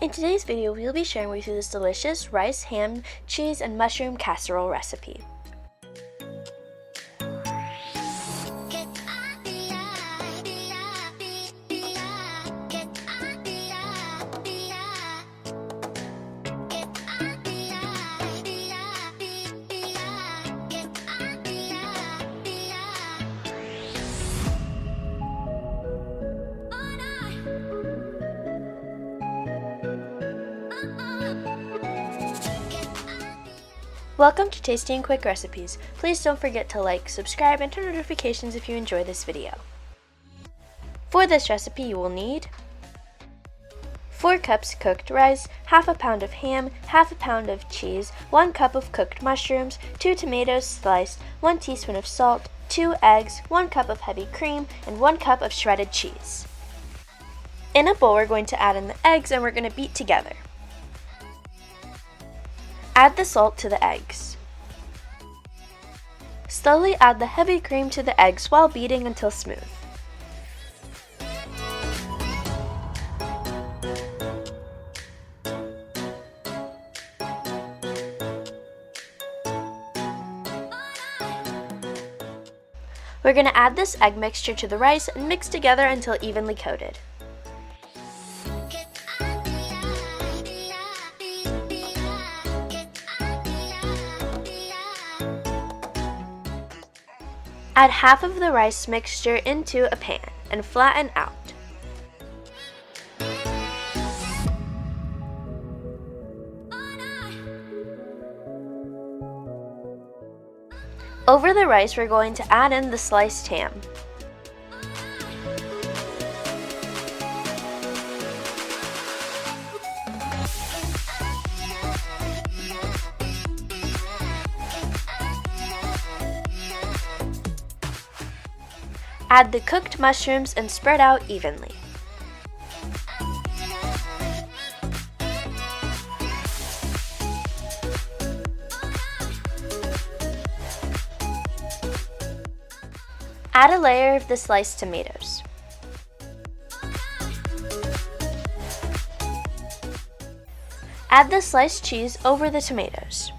In today's video, we'll be sharing with you this delicious rice, ham, cheese, and mushroom casserole recipe. Welcome to Tasty and Quick Recipes. Please don't forget to like, subscribe, and turn on notifications if you enjoy this video. For this recipe, you will need 4 cups cooked rice, half a pound of ham, half a pound of cheese, 1 cup of cooked mushrooms, 2 tomatoes sliced, 1 teaspoon of salt, 2 eggs, 1 cup of heavy cream, and 1 cup of shredded cheese. In a bowl, we're going to add in the eggs and we're going to beat together. Add the salt to the eggs. Slowly add the heavy cream to the eggs while beating until smooth. We're going to add this egg mixture to the rice and mix together until evenly coated. Add half of the rice mixture into a pan and flatten out. Over the rice, we're going to add in the sliced ham. Add the cooked mushrooms and spread out evenly. Add a layer of the sliced tomatoes. Add the sliced cheese over the tomatoes.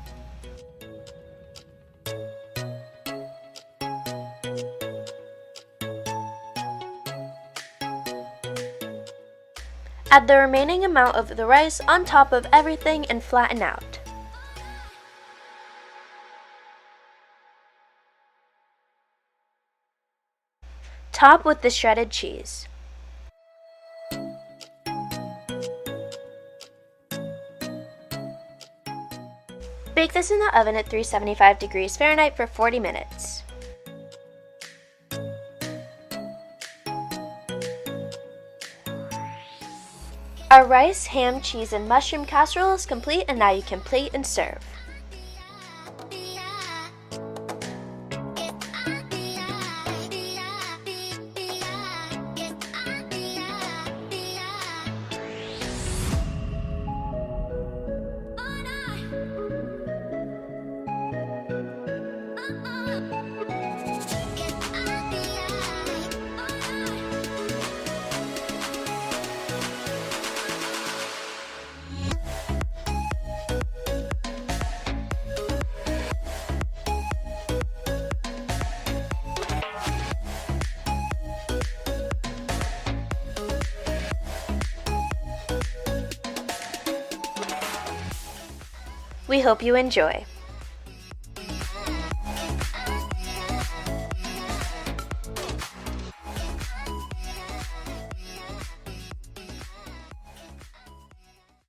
Add the remaining amount of the rice on top of everything and flatten out. Top with the shredded cheese. Bake this in the oven at 375 degrees Fahrenheit for 40 minutes. Our rice, ham, cheese, and mushroom casserole is complete, and now you can plate and serve. We hope you enjoy.